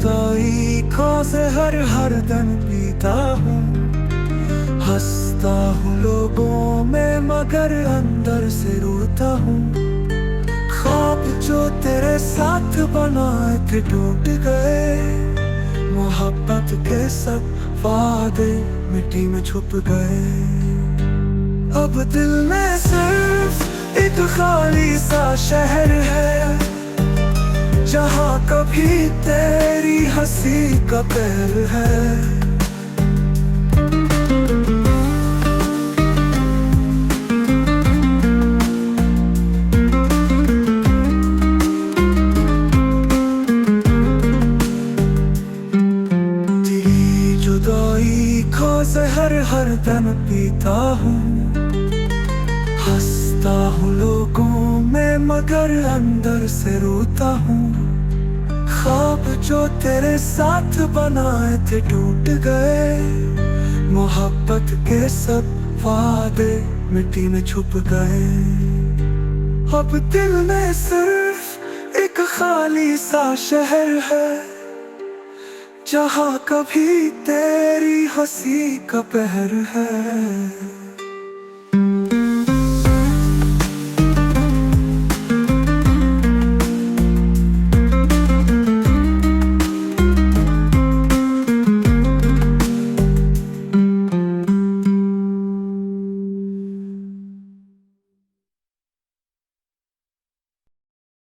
जुदाई खो से हर दिन पीता हूँ। हंसता हूँ लोगों में मगर अंदर से रोता हूँ। ख्वाब जो तेरे साथ बनाए थे टूट गए। मोहब्बत के सब वादे मिट्टी में छुप गए। अब दिल में सिर्फ एक खाली सा शहर है, जहाँ कभी तेरी हंसी का कहर है। तेरी जुदाई को हर दिन पीता हूँ। हंसता हूँ लोगों में मगर अंदर से रोता हूँ। ख्वाब जो तेरे साथ बनाए थे टूट गए। मोहब्बत के सब वादे मिट्टी में छुप गए। अब दिल में सिर्फ एक खाली सा शहर है, जहाँ कभी तेरी हंसी का पहर है।